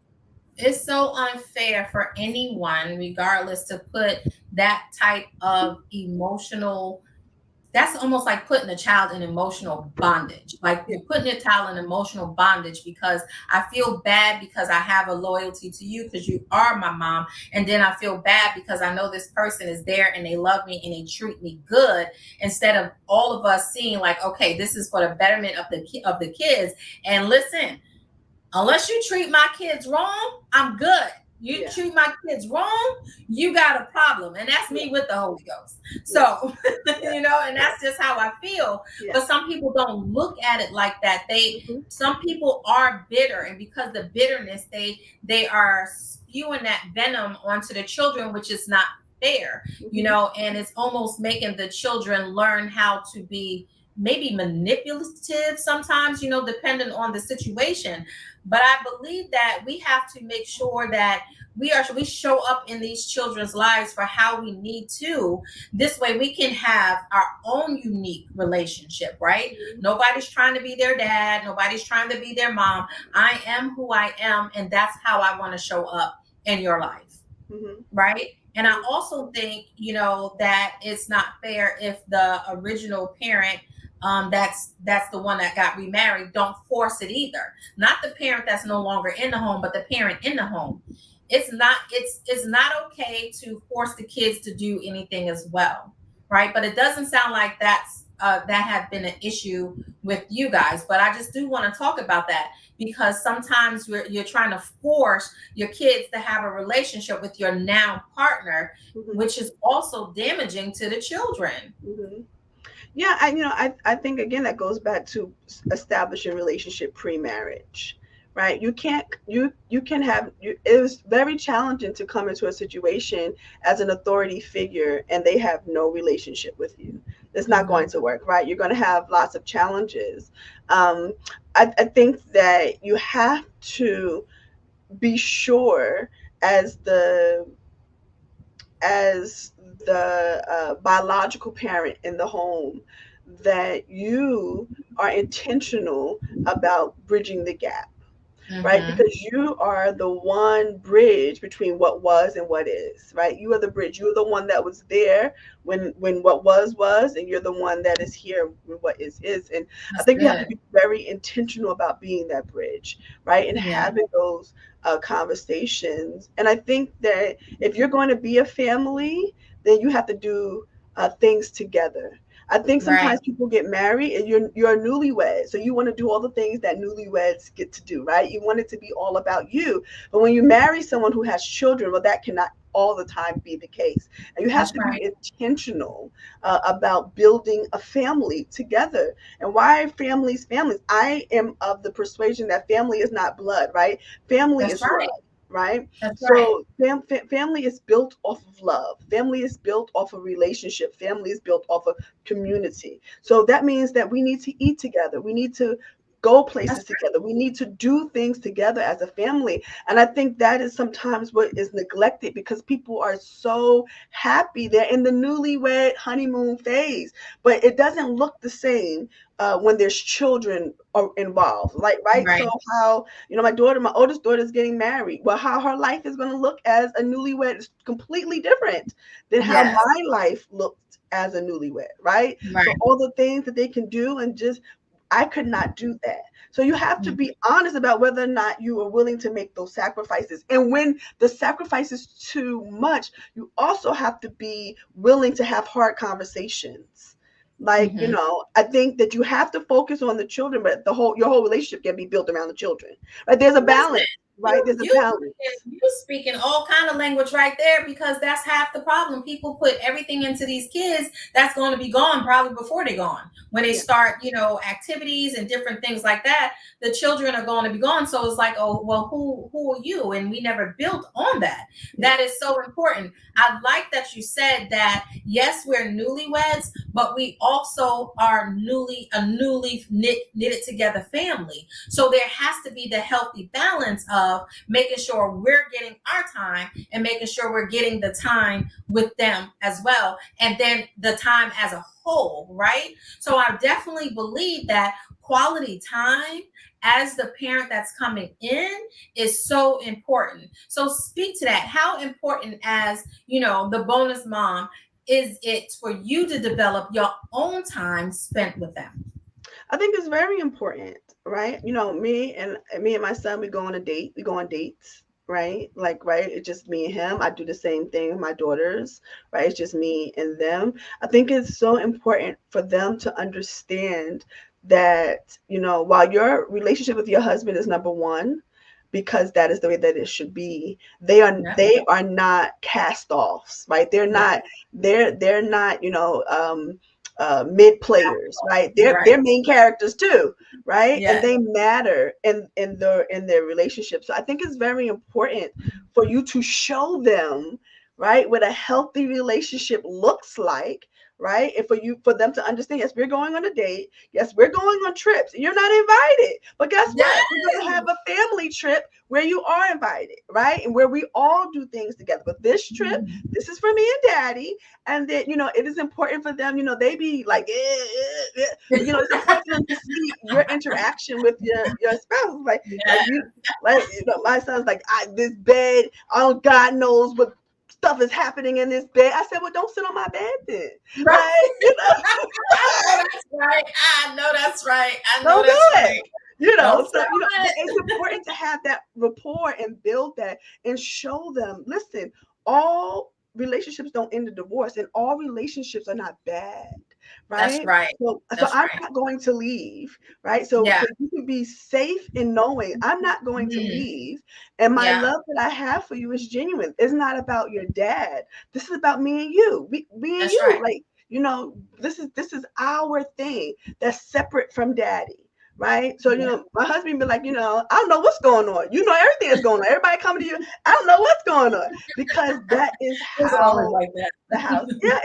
it's so unfair for anyone, regardless, to put that type of emotional, that's almost like putting a child in emotional bondage. Like Yeah. you're putting a child in emotional bondage because I feel bad because I have a loyalty to you because you are my mom. And then I feel bad because I know this person is there and they love me and they treat me good, instead of all of us seeing like, okay, this is for the betterment of the kids. And listen, unless you treat my kids wrong, I'm good. You Yeah. treat my kids wrong, you got a problem. And that's Yeah. me with the Holy Ghost. Yeah. So, Yeah. and that's just how I feel. Yeah. But some people don't look at it like that. Hmm. Some people are bitter, and because the bitterness, they are spewing that venom onto the children, which is not fair, Hmm. and it's almost making the children learn how to be maybe manipulative sometimes, depending on the situation. But I believe that we have to make sure that we show up in these children's lives for how we need to. This way we can have our own unique relationship, right? Nobody's trying to be their dad, nobody's trying to be their mom. I am who I am, and that's how I want to show up in your life, Hmm. right? And I also think, that it's not fair if the original parent, that's the one that got remarried, don't force it either. Not the parent that's no longer in the home, but the parent in the home. It's not okay to force the kids to do anything as well, right? But it doesn't sound like that's that have been an issue with you guys. But I just do want to talk about that because sometimes you're trying to force your kids to have a relationship with your now partner, Mhm. which is also damaging to the children. Mhm. Yeah, I think again that goes back to establishing relationship pre-marriage, right? You can have it was very challenging to come into a situation as an authority figure and they have no relationship with you. It's not going Hmm. to work, right? You're going to have lots of challenges. Um, I think that you have to be sure as the as the biological parent in the home that you are intentional about bridging the gap, right? Hmm. Because you are the one bridge between what was and what is, right? You are the bridge. You are the one that was there when what was, and you're the one that is here when what is. And I That's think you have to good. be very intentional about being that bridge, right? And Yeah. having those conversations. And I think that if you're going to be a family, then you have to do things together. I think Right. sometimes people get married and you're a newlywed, so you want to do all the things that newlyweds get to do, right? You want it to be all about you. But when you marry someone who has children, well, that cannot all the time be the case. And you have That's to be right. intentional about building a family together. And why are families? I am of the persuasion that family is not blood, right? Family That's is right. love, right? That's right. So family is built off of love. Family is built off of relationship. Family is built off of community. So that means that we need to eat together. We need to go That's places together. We need to do things together as a family. And I think that is sometimes what is neglected because people are so happy. They're in the newlywed honeymoon phase, but it doesn't look the same when there's children involved. Like, right? So right. how, my oldest daughter is getting married. Well, how her life is going to look as a newlywed is completely different than how Yes. my life looked as a newlywed, right? So Right. all the things that they can do and just I could not do that. So you have to Mhm. be honest about whether or not you are willing to make those sacrifices. And when the sacrifice is too much, you also have to be willing to have hard conversations. Like, Mhm. I think that you have to focus on the children, but your whole relationship can be built around the children. Right? There's a Listen, balance, right? There's a balance. you speaking all kind of language right there because that's half the problem. People put everything into these kids that's going to be gone probably before they're gone. When they Yeah. start, activities and different things like that, the children are going to be gone. So it's like, oh well, who are you? And we never built on that. Yeah. That is so important. I like that you said that. Yes, we're newlyweds, but we also are newly knitted together family. So there has to be the healthy balance of making sure we're getting our time and making sure we're getting the time with them as well. And then the time as a whole, right? So I definitely believe that quality time as the parent that's coming in is so important. So speak to that. How important as, the bonus mom is it for you to develop your own time spent with them? I think it's very important, right? Me and my son, we go on a date. We go on dates, right? Like, right? It's just me and him. I do the same thing with my daughters, right? It's just me and them. I think it's so important for them to understand that, while your relationship with your husband is number one, because that is the way that it should be, they are Yeah. they are not cast offs, right? They're Yeah. not they're not, mid players, right? They're Right. main characters too, right? And Yes. they matter in their relationship. So I think it's very important for you to show them, right, what a healthy relationship looks like, right? And for them to understand, yes, we're going on a date, yes, we're going on trips. You're not invited, but guess Yes. what? We're going to have a family trip where you are invited, right? And where we all do things together. But this trip, this is for me and daddy, and then it is important for them, they be like but it's important for them to see your interaction with your spouse, like Yeah. you like my son's like, this bed, oh, God knows what stuff is happening in this bed. I said, well, don't sit on my bed then. Right. Like, I know that's right. I know that's right. I know don't do that's it. right. Don't So tell it. it's important to have that rapport and build that and show them, listen, all relationships don't end in divorce and all relationships are not bad. That's right? right. So That's I'm right. not going to leave, right? So Yeah. you can be safe in knowing I'm not going to Mhm. leave, and my Yeah. love that I have for you is genuine. It's not about your dad. This is about me and you. Me and That's you. right. Like, this is our thing that's separate from daddy. Right. So, Yeah. my husband be like, I don't know what's going on. Everything that's going on. Everybody coming to you. I don't know what's going on because that is It's always how like that. the house. Yeah,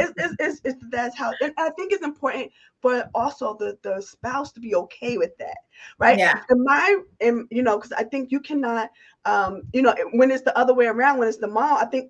that's how. And I think it's important for also the spouse to be okay with that, right? Yeah. Because I think you cannot, when it's the other way around, when it's the mom. I think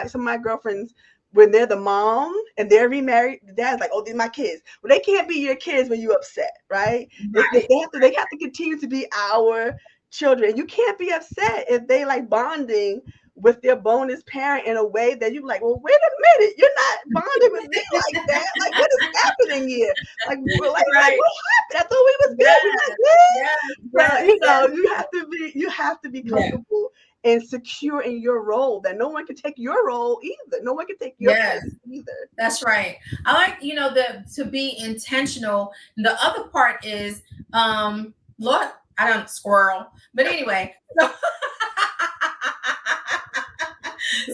some of my girlfriends, when they're the mom and they're remarried, the dad's like, oh, these are my kids. Well, they can't be your kids when you're upset, right? Right. They have to continue to be our children. You can't be upset if they like bonding with their bonus parent in a way that you're like, well, wait a minute, you're not bonding with me like that. Like, what is happening here? Like Right. what happened? I thought we was good. Yes. We not good. Yes. So Yes. Yes. you have to be Yeah. comfortable and secure in your role that no one can take your role either. No one can take your Yes. place either. That's right. I like, the to be intentional. The other part is, Lord, I don't squirrel. But anyway, so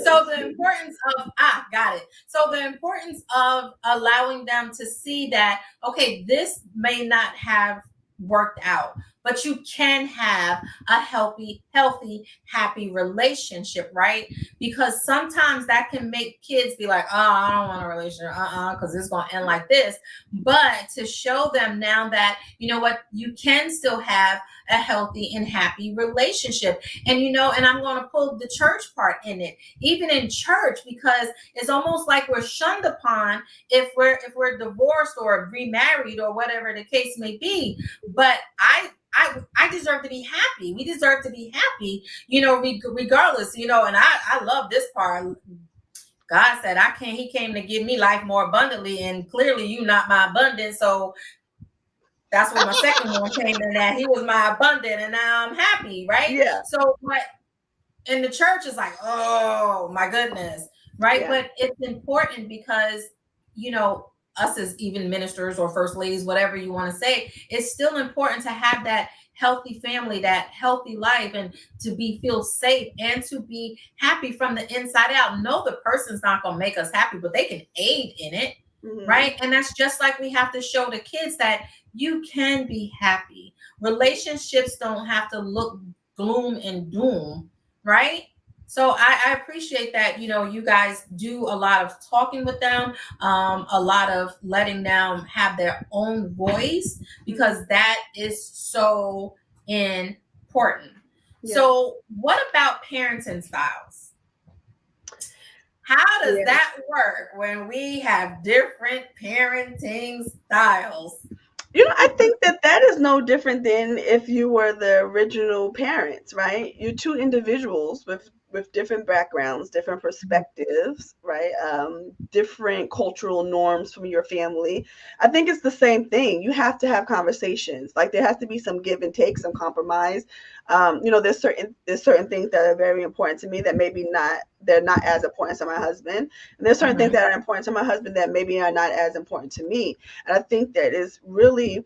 so the importance of got it. So the importance of allowing them to see that, okay, this may not have worked out, but you can have a healthy, happy relationship, right? Because sometimes that can make kids be like, oh, I don't want a relationship, because it's going to end like this. But to show them now that, you know what, you can still have a healthy and happy relationship. And I'm going to pull the church part in it, even in church, because it's almost like we're shunned upon if we're divorced or remarried or whatever the case may be. But I deserve to be happy. We deserve to be happy, regardless, and I love this part. God said, He came to give me life more abundantly, and clearly you not my abundance. So that's where my second one came in, that He was my abundant, and now I'm happy, right? Yeah, So, but in the church is like, oh my goodness, right? yeah. But it's important because, you know, us as even ministers or first ladies, whatever you want to say, it's still important to have that healthy family, that healthy life, and to be feel safe and to be happy from the inside out. No, the person's not going to make us happy, but they can aid in it, Hmm. right? And that's just like we have to show the kids that you can be happy. Relationships don't have to look gloom and doom, right? So I appreciate that, you guys do a lot of talking with them, a lot of letting them have their own voice, because Hmm. that is so important. Yeah, So what about parenting styles? How does yeah. that work when we have different parenting styles? I think that is no different than if you were the original parents, right? You're two individuals with different backgrounds, different perspectives, right? Different cultural norms from your family. I think it's the same thing. You have to have conversations. Like there has to be some give and take, some compromise. There's certain things that are very important to me that maybe not they're not as important to my husband, and there's certain things Mhm. that are important to my husband that maybe are not as important to me. And I think that is really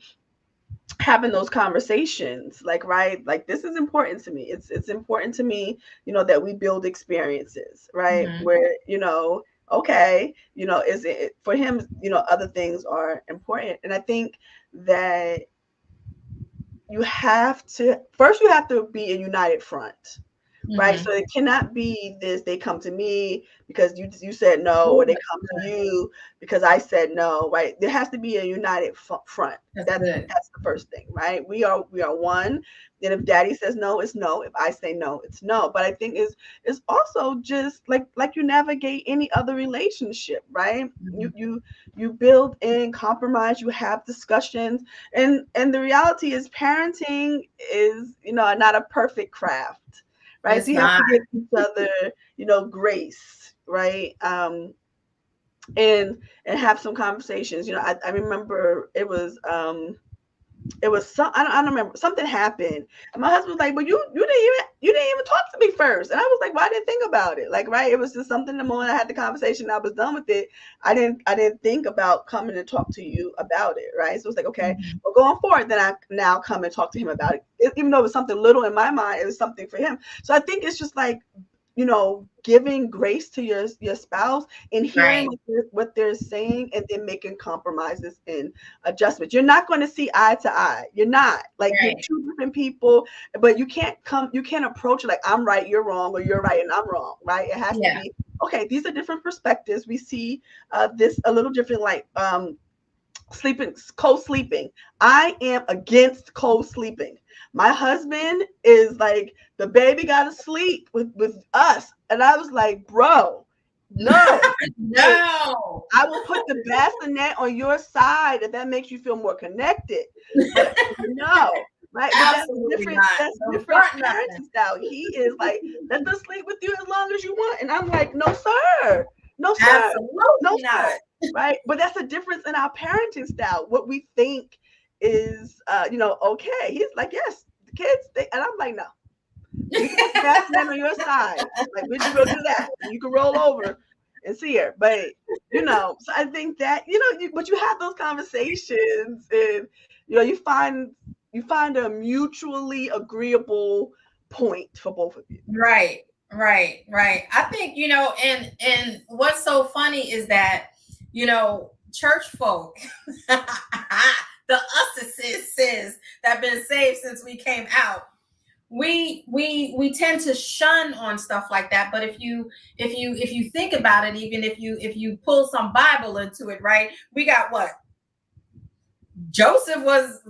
having those conversations, like, right, like this is important to me. It's important to me, that we build experiences, right? Mhm. Where, okay, is it for him, other things are important. And I think that you have to be a united front, right? So Mhm. it cannot be this, they come to me because you said no, or Ooh, they come to you because I said no, right? There has to be a united front. that's That's good. that's the first thing, right? We are one. And if daddy says no, it's no. If I say no, it's no. But I think is also just like you navigate any other relationship, right? You Mhm. you you build in compromise, you have discussions, and the reality is parenting is, not a perfect craft, right? So It's you have not. to give each other, grace, right? And have some conversations. I remember it was it was some I don't remember, something happened, and my husband was like, "Well, you didn't even talk to me first," and I was like, "Well, I didn't think about it." Like, right, it was just something. The moment I had the conversation, I was done with it. I didn't think about coming and talk to you about it, right? So it's like, okay, Mhm. well, going forward, then I now come and talk to him about it. Even though it was something little in my mind, it was something for him. So I think it's just like, giving grace to your spouse and hearing Right, what they're saying, and then making compromises and adjustments. You're not going to see eye to eye. You're not, like, you're right. two different people, but you can't approach it like I'm right, you're wrong, or you're right and I'm wrong, right? It has to Yeah, be, okay, these are different perspectives. We see this a little different, like sleeping, co-sleeping. I am against co-sleeping. My husband is like, the baby gotta sleep with us. And I was like, bro, no. Like, no, I will put the bassinet on your side if that makes you feel more connected. But no, right? But that's absolutely different. not. That's Don't different start nothing. parenting style. He is like, let them sleep with you as long as you want. And I'm like, no, sir. No, sir. No, Absolutely sir. not. Right? But that's a difference in our parenting style. What we think is, okay. He's like, yes, the kids. And I'm like, no. You can put the bassinet on your side. Like, we just go do that. And you can roll over and see her. But, so I think that, but you have those conversations, and, you find a mutually agreeable point for both of you. Right, right. I think, and what's so funny is that, church folk, the us's that have been saved since we came out, we tend to shun on stuff like that. But if you think about it, even if you pull some Bible into it, right? We got what? Joseph was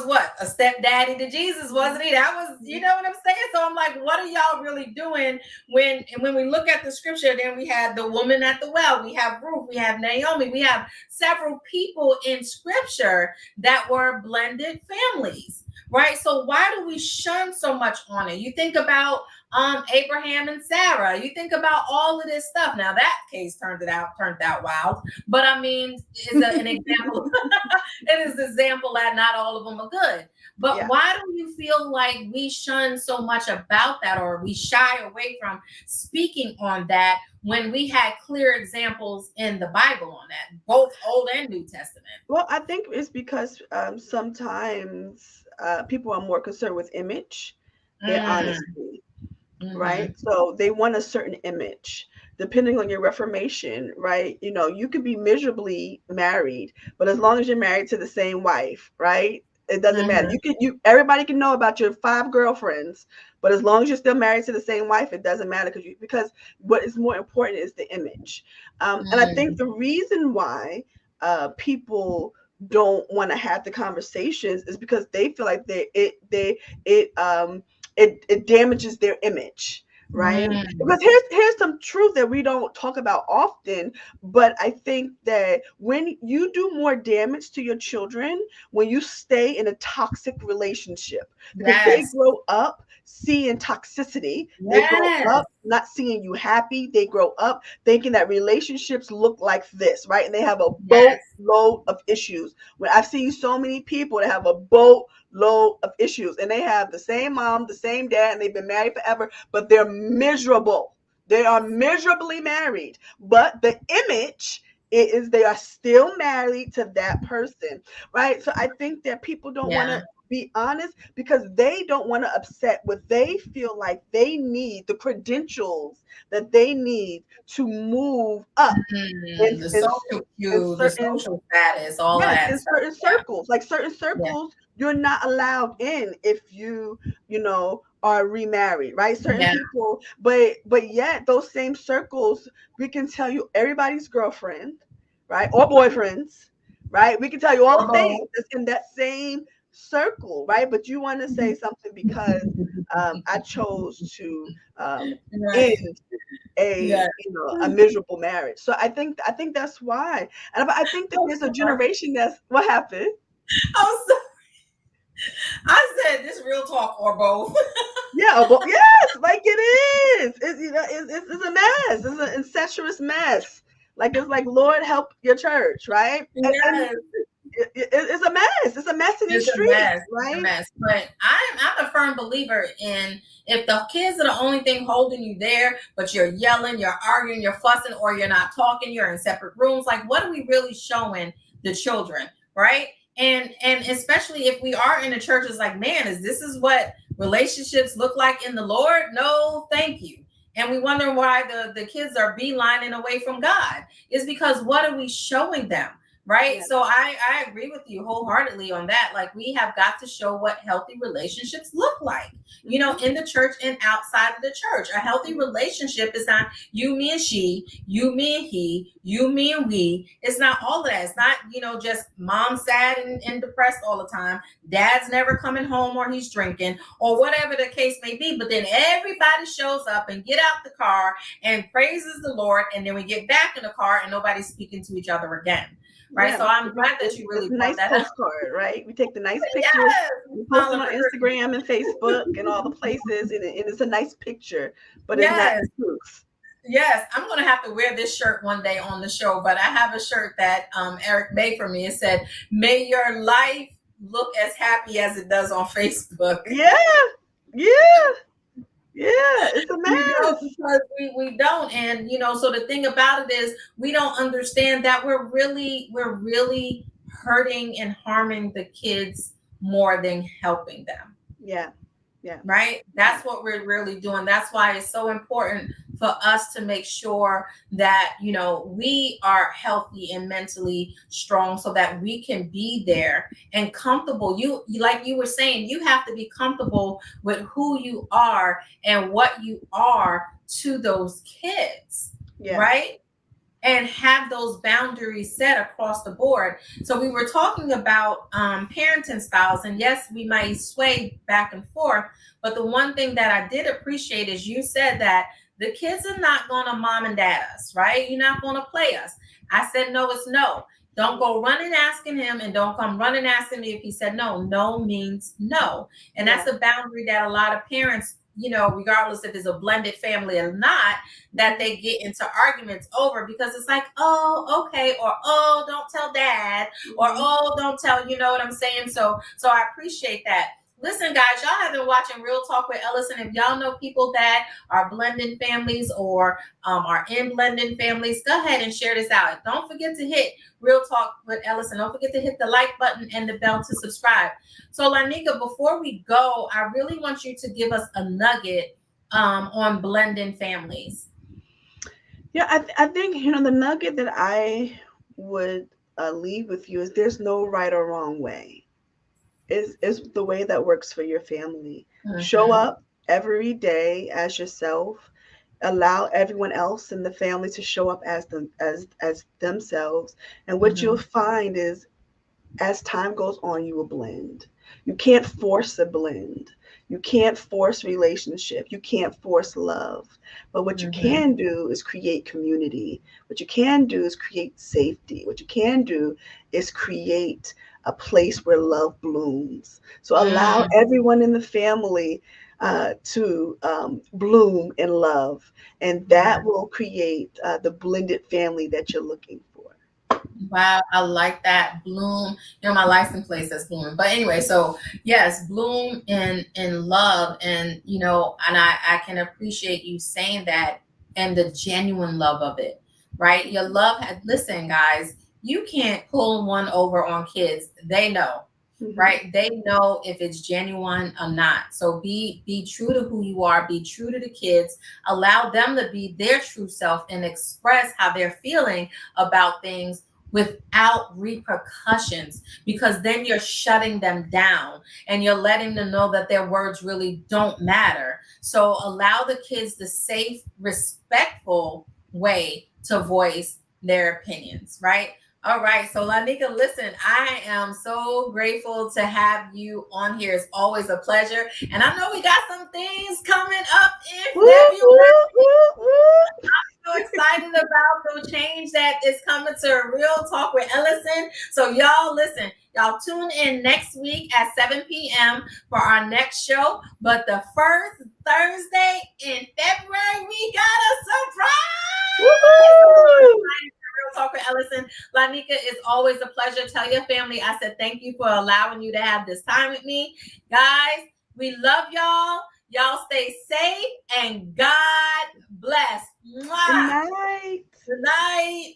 what? A stepdaddy to Jesus, wasn't he? That was, you know what I'm saying? So I'm like, what are y'all really doing when we look at the scripture? Then we have the woman at the well, we have Ruth, we have Naomi, we have several people in scripture that were blended families, right? So why do we shun so much on it? You think about Abraham and Sarah. You think about all of this stuff. Now that case turned out wild, but I mean, is an example. It is an example that not all of them are good. But Yeah. why do you feel like we shun so much about that, or we shy away from speaking on that when we had clear examples in the Bible on that, both Old and New Testament? Well, I think it's because sometimes people are more concerned with image than Mm, honesty, right? hmm. So they want a certain image. Depending on your reformation, right? You could be miserably married, but as long as you're married to the same wife, right? It doesn't matter. Hmm. Everybody can know about your 5 girlfriends, but as long as you're still married to the same wife, it doesn't matter, because what is more important is the image. And I think Hmm. the reason why people don't want to have the conversations is because they feel like it damages their image, right? Hmm. Because here's some truth that we don't talk about often, but I think that when you do more damage to your children when you stay in a toxic relationship, because they Yes. grow up seeing toxicity, they grow Yes. up not seeing you happy, they grow up thinking that relationships look like this, right? And they have a Yes. boatload of issues. When I've seen so many people that have a boatload of issues, and they have the same mom, the same dad, and they've been married forever, but they're miserable. They are miserably married, but the image is they are still married to that person, right? So I think that people don't want to Yeah. be honest because they don't want to upset what they feel like they need, the credentials that they need to move up in, The in, social in cue, the certain social status, all of yes, that in stuff. certain Yeah. circles, like certain Yeah. circles, you're not allowed in if are remarried, right? Certain Yeah. people, but yet those same circles, we can tell you everybody's girlfriend, right, or boyfriends, right? We can tell you all Or the things both. that's in that same circle, right? But you want to say something because I chose to Right. end a Yeah. a miserable marriage. So I think that's why, and I think that I'm there's a sorry. generation that's what happened. I'm so, I said this real talk or both. Yeah, but yes, like it is. It's a mess. It's an incestuous mess. Like it's like, Lord help your church, right? And Yes. It's a mess. It's a mess in these It's a streets, mess. It's a right? mess. But I'm a firm believer in, if the kids are the only thing holding you there, but you're yelling, you're arguing, you're fussing, or you're not talking, you're in separate rooms. Like, what are we really showing the children, right? And especially if we are in the churches, like, man, is what relationships look like in the Lord? No, thank you. And we wonder why the kids are beelining away from God. Is because what are we showing them? Right. Yeah. So I agree with you wholeheartedly on that. Like, we have got to show what healthy relationships look like, in the church and outside of the church. A healthy relationship is not you, me, and she, you, me, and he, you, me, and we. It's not all of that. It's not, just mom sad and depressed all the time. Dad's never coming home, or he's drinking, or whatever the case may be. But then everybody shows up and get out the car and praises the Lord. And then we get back in the car and nobody's speaking to each other again. Right. Yeah, So I'm glad that you really it's a brought nice that up. postcard, right? We take the nice pictures, Yes. we post them on Instagram and Facebook and all the places, and it's a nice picture, but it's not Yes. the truth. Yes. I'm going to have to wear this shirt one day on the show, but I have a shirt that Eric made for me. It said, "May your life look as happy as it does on Facebook." Yeah, yeah, yeah. It's a mess. Because we don't. And, so the thing about it is, we don't understand that we're really hurting and harming the kids more than helping them. Yeah, yeah. Right. That's what we're really doing. That's why it's so important for us to make sure that, we are healthy and mentally strong, so that we can be there and comfortable. You like you were saying, you have to be comfortable with who you are and what you are to those kids. Yeah. Right. And have those boundaries set across the board. So we were talking about parenting styles, and yes, we might sway back and forth, but the one thing that I did appreciate is you said that the kids are not going to mom and dad us, right? You're not going to play us. I said, no, it's no. Don't go running asking him, and don't come running asking me if he said no. No means no. And that's a boundary that a lot of parents, regardless if it's a blended family or not, that they get into arguments over, because it's like, oh, okay, or oh, don't tell dad, or oh, don't tell, you know what I'm saying? So I appreciate that. Listen, guys, y'all have been watching Real Talk with Ellasin. If y'all know people that are blended families or are in blended families, go ahead and share this out. Don't forget to hit Real Talk with Ellasin. Don't forget to hit the like button and the bell to subscribe. So, Lanika, before we go, I really want you to give us a nugget on blending families. Yeah, I think, the nugget that I would leave with you is there's no right or wrong way. Is the way that works for your family. Show up every day as yourself. Allow everyone else in the family to show up as themselves. And what you'll find is, as time goes on, you will blend. You can't force a blend. You can't force relationship. You can't force love. But what you can do is create community. What you can do is create safety. What you can do is create a place where love blooms. So allow everyone in the family to bloom in love. And that will create the blended family that you're looking for. Wow, I like that. Bloom. My license plate says bloom. But anyway, so yes, bloom in love. And and I can appreciate you saying that, and the genuine love of it. Right? Your love listen, guys, you can't pull one over on kids. They know. Right? They know if it's genuine or not. So be true to who you are, be true to the kids, allow them to be their true self and express how they're feeling about things without repercussions, because then you're shutting them down and you're letting them know that their words really don't matter. So allow the kids the safe, respectful way to voice their opinions, right? All right. So Lanika, listen, I am so grateful to have you on here. It's always a pleasure. And I know we got some things coming up in February. I'm so excited about the change that is coming to Real Talk with Ellasin. So y'all listen, y'all tune in next week at 7 p.m. for our next show. But the first Thursday in February, we got a surprise. Talk with Ellasin. Lanika, it's always a pleasure. Tell your family I said thank you for allowing you to have this time with me. Guys, we love y'all. Y'all stay safe and God bless. Good Mwah. night. Good night.